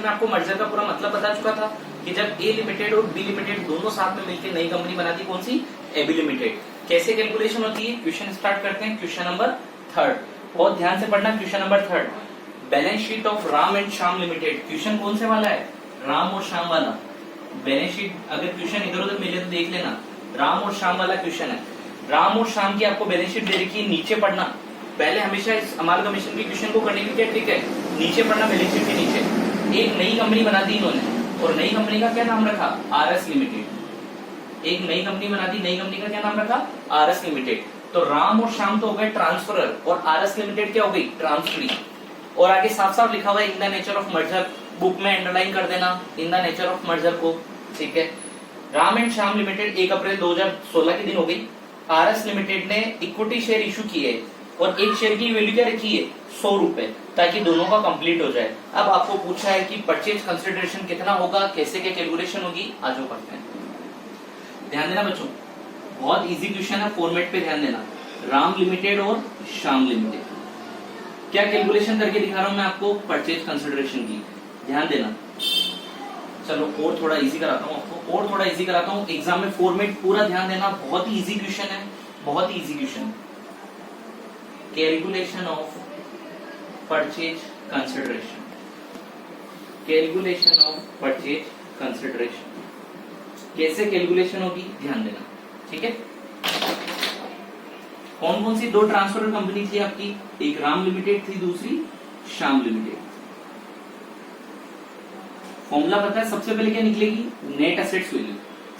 में आपको मर्जर का पूरा मतलब बता चुका था कि जब ए लिमिटेड और बी लिमिटेड दोनों साथ में मिलकर नई कंपनी बनाती, कौन सी, एबी लिमिटेड। कैसे कैलकुलेशन होती है, क्वेश्चन स्टार्ट करते हैं। क्वेश्चन नंबर 3, बहुत ध्यान से पढ़ना। Question number 3, balance sheet of Ram and Shyam limited. Question कौन से वाला है, राम और श्याम वाला। बैलेंस शीट अगर क्वेश्चन इधर उधर मिले तो देख लेना, राम और श्याम वाला क्वेश्चन है। राम और श्याम की आपको बैलेंस शीट दे रखी है, नीचे पढ़ना। पहले हमेशा इस अमालगमेशन के क्वेश्चन को करने की क्या ट्रिक है, नीचे पढ़ना, बैलेंस शीट के नीचे। एक नई कंपनी बना दी इन्होंने और नई कंपनी का क्या नाम रखा, आरएस लिमिटेड। एक नई कंपनी बना दी, नई कंपनी का क्या नाम रखा, आरएस लिमिटेड। तो राम और श्याम तो हो गए ट्रांसफरर और आरएस लिमिटेड क्या हो गई, ट्रांसफरी। और आगे साफ साफ लिखा हुआ है in the nature of merger, book में अंडरलाइन कर देना in the nature of merger को, ठीक है। राम एंड श्याम लिमिटेड 1 अप्रैल 2016 के दिन हो गई। आरएस लिमिटेड ने इक्विटी शेयर इशू किए और एक शेयर की वैल्यू क्या रखी है, 100 रुपए, ताकि दोनों का कंप्लीट हो जाए। अब आपको पूछा है कि परचेज कंसिडरेशन कितना होगा, कैसे क्या कैलकुलेशन होगी, आज वो करते हैं। ध्यान देना बच्चों, बहुत इजी क्वेश्चन है, फॉर्मेट पे ध्यान देना। राम लिमिटेड और श्याम लिमिटेड, क्या कैलकुलेशन करके दिखा रहा हूं मैं आपको, परचेज कंसिडरेशन की, ध्यान देना। चलो और थोड़ा इजी कराता हूं आपको, और थोड़ा इजी कराता हूं। एग्जाम में फॉर्मेट पूरा ध्यान देना, बहुत ही इजी क्वेश्चन है, बहुत ही easy question. Calculation of purchase consideration, calculation of purchase consideration, कैसे कैलकुलेशन होगी, ध्यान देना, ठीक है। कौन कौन सी दो ट्रांसफर कंपनी थी आपकी, एक राम लिमिटेड थी, दूसरी श्याम लिमिटेड। फॉर्मूला पता है, सबसे पहले क्या निकलेगी, नेट असेट्स वैल्यू।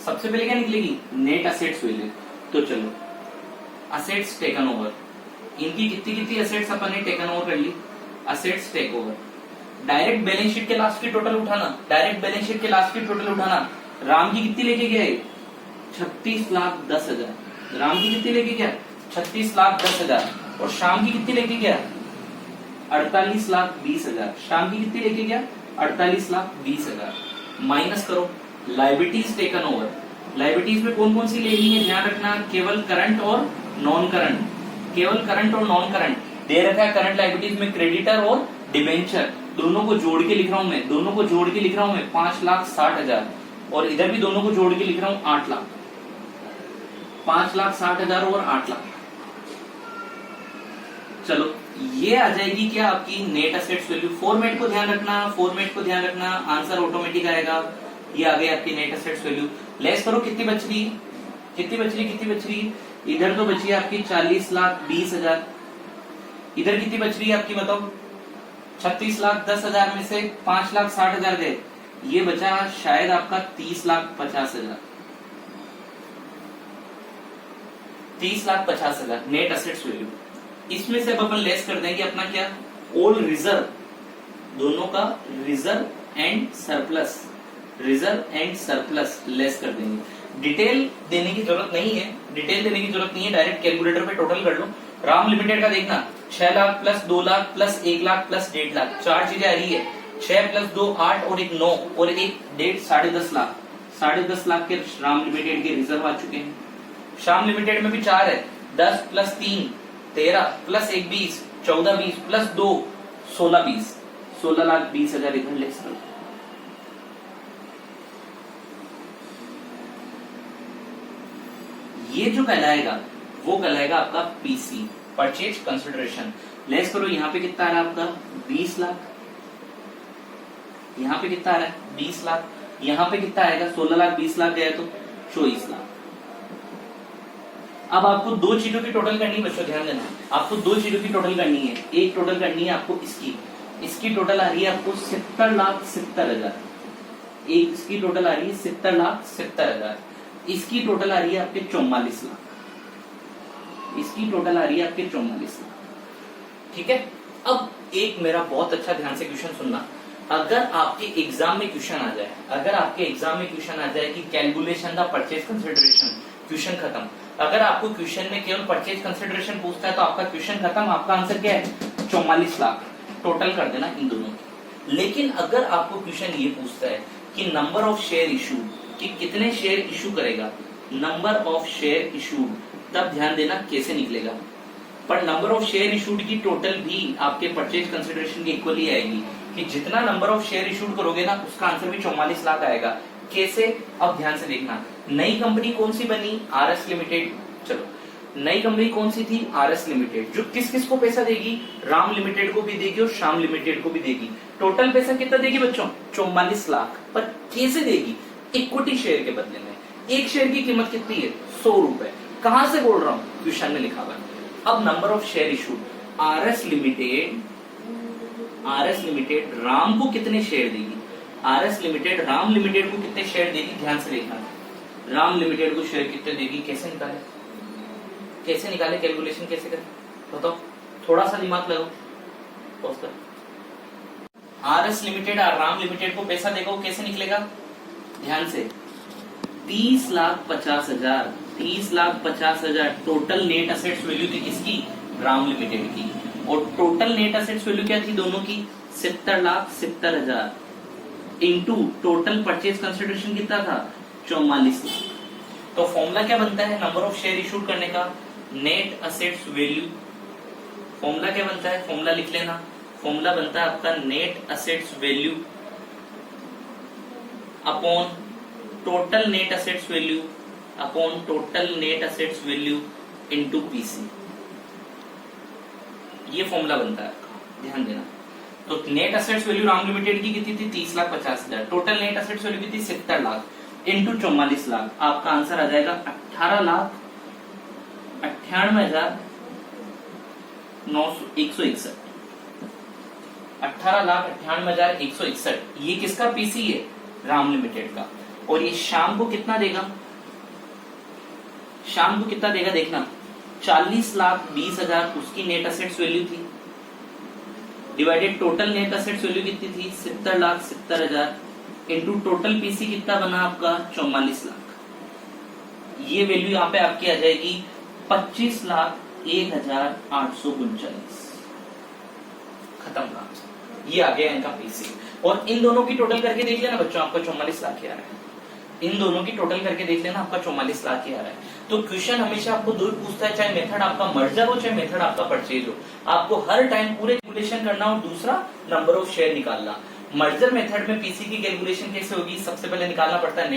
सबसे पहले क्या निकलेगी, नेट असेट्स वैल्यू। तो चलो, असेट्स टेकन ओवर, इनकी कितनी कितनी असेट्स अपन ने टेकन ओवर कर ली, assets take over. Direct balance sheet के लास्ट की टोटल उठाना, डायरेक्ट बैलेंस शीट के लास्ट की टोटल उठाना। राम की कितनी लेके गया है, 36,10,000। राम की कितनी लेके गया, 36,10,000। और श्याम की कितनी लेके गया, 48,20,000। श्याम की कितनी लेके गया, 48,20,000। माइनस करो लाइबिलिटीज टेकन ओवर। लाइबिलिटीज में कौन कौन सी लेनी है, ध्यान रखना, केवल करंट और नॉन करंट, केवल करंट और नॉन करंट दे रखा है। करंट लाइबिलिटीज में क्रेडिटर और डिबेंचर, दोनों को जोड़ के लिख रहा हूं मैं, दोनों को जोड़ के लिख रहा हूं मैं, 5,60,000। और इधर भी दोनों को जोड़ के लिख रहा हूं 8 लाख, 5,60,000 और 8 लाख। चलो ये आ जाएगी क्या आपकी नेट असेट्स वैल्यू। फॉर्मेट को ध्यान रखना, फॉर्मेट को ध्यान रखना, आंसर ऑटोमेटिक आएगा। ये आ गई आपकी नेट असेट्स वैल्यू। लेस करो, कितनी बच रही, कितनी बच रही, कितनी बच रही, इधर तो बची है आपकी 40,20,000। इधर कितनी बच रही है आपकी, बताओ। 36,10,000 में से 5,60,000 गए, ये बचा शायद आपका 30,50,000, 30,50,000 नेट असेट्स वैल्यू। इसमें से अब अपन लेस कर देंगे अपना क्या, ऑल रिजर्व, दोनों का reserve and surplus, reserve and surplus less कर देंगे। डिटेल देने की जरूरत नहीं है, डिटेल देने की जरूरत नहीं है, डायरेक्ट कैलकुलेटर पे टोटल कर लो। राम लिमिटेड का देखना, 6 lakh plus 2 lakh plus 1 lakh plus 1.5 lakh, 4 चीजें आ रही है। 6 + 2 8 और 1 9 और 1 1.5 10.5 लाख, 10.5 लाख के राम लिमिटेड के रिजर्व आ चुके हैं। श्याम लिमिटेड में भी 4 है, 10 + 3 13 प्लस 1 20, 14 20 प्लस 2 16 20, 16,20,000 इधर लेस कर। ये जो कहलाएगा वो कहलाएगा आपका पीसी, परचेज कंसिडरेशन। लेस करो, यहाँ पे कितना आ रहा है आपका 20 लाख, यहाँ पे कितना आ रहा है 20 लाख, यहाँ पे कितना आएगा 16 लाख, 20 लाख गया तो 24 लाख। अब आपको दो चीजों की टोटल करनी है बच्चों, ध्यान देना, आपको दो चीजों की टोटल करनी है। एक टोटल करनी है आपको इसकी टोटल आ रही है आपको 70,70,000, एक इसकी टोटल आ रही है 70,70,000, इसकी टोटल आ रही है आपके 44 लाख, इसकी टोटल आ रही है आपके 44 लाख, ठीक है। अब एक मेरा बहुत अच्छा ध्यान से क्वेश्चन सुनना, अगर आपके एग्जाम में क्वेश्चन आ जाए, अगर आपके एग्जाम में क्वेश्चन आ जाए कि calculation the purchase consideration, question खत्म। अगर आपको क्वेश्चन में केवल परचेज कंसिडरेशन पूछता है तो आपका क्वेश्चन खत्म, आपका आंसर क्या है 44 लाख, टोटल कर देना इन दोनों की। लेकिन अगर आपको क्वेश्चन ये पूछता है कि नंबर ऑफ शेयर इशू, कि कितने शेयर इशू करेगा, नंबर ऑफ शेयर इशूड, तब ध्यान देना कैसे निकलेगा। पर नंबर ऑफ शेयर इशूड की टोटल भी आपके परचेज कंसिडरेशन की इक्वली आएगी, कि जितना नंबर ऑफ शेयर इशूड करोगे ना उसका आंसर भी 44 लाख आएगा। कैसे? अब ध्यान से देखना, नई कंपनी कौन सी बनी? RS limited. चलो, नई कंपनी कौन सी थी? आरएस लिमिटेड, जो किस किस को पैसा देगी? राम लिमिटेड को भी देगी और श्याम लिमिटेड को भी देगी। टोटल पैसा कितना देगी बच्चों? 44 लाख। पर कैसे देगी? इक्विटी शेयर के बदले में। एक शेयर की कीमत कितनी है? 100 रुपए। कहां से बोल रहा हूं? क्वेश्चन में लिखा हुआ। अब number of share issued, RS limited Ram को कितने शेयर देगी? आरएस लिमिटेड राम लिमिटेड को कितने शेयर देगी? ध्यान से देखना, राम लिमिटेड को शेयर कितने देगी? कैसे निकाले? कैलकुलेशन कैसे करें बताओ? थोड़ा सा दिमाग लगाओ। आरएस लिमिटेड और राम लिमिटेड को पैसा देगा, वो कैसे निकलेगा? ध्यान से, 30,50,000 30,50,000 टोटल नेट असेट्स वैल्यू थी किसकी? राम लिमिटेड की। और टोटल नेट असेट्स वैल्यू क्या थी दोनों की? 70,70,000 इंटू टोटल परचेज कंसिडरेशन कितना था? 44 लाख। तो फॉर्मूला क्या बनता है नंबर ऑफ शेयर इशू करने का? Net assets value. फॉर्मूला क्या बनता है? फॉर्मूला लिख लेना। फॉर्मूला बनता है आपका net assets value upon total net assets value upon total net assets value into PC. ये फॉर्मूला बनता है, ध्यान देना। तो net assets value Ram limited की कितनी थी? 30,50,000। टोटल नेट असेट्स वैल्यू कितनी? 70 लाख इंटू 44 लाख। आपका आंसर आ जाएगा 18,98,161। 18,98,161। ये किसका पीसी है? राम लिमिटेड का। और ये शाम को कितना देगा? शाम को कितना देगा देखना, 40,20,000 उसकी नेट असेट्स वैल्यू थी, divided total net assets value कितनी थी? 70,70,000 इंटू टोटल पीसी कितना बना आपका? 44 लाख। ये वैल्यू यहाँ पे आपकी आ जाएगी 25,01,839। खत्म काम। ये आ गया इनका पीसी। और इन दोनों की टोटल करके देख लेना बच्चों, आपका 44 लाख ही आ रहा है। इन दोनों की टोटल करके देख लेना, आपका 44 लाख ही आ रहा है। तो क्वेश्चन हमेशा आपको दो पूछता है, चाहे मेथड आपका मर्जर हो चाहे मेथड आपका परचेज हो, आपको हर टाइम पूरे कैलकुलेशन करना और दूसरा नंबर ऑफ शेयर निकालना। मर्जर मेथड में पीसी की कैलकुलेशन कैसे होगी? सबसे पहले निकालना पड़ता है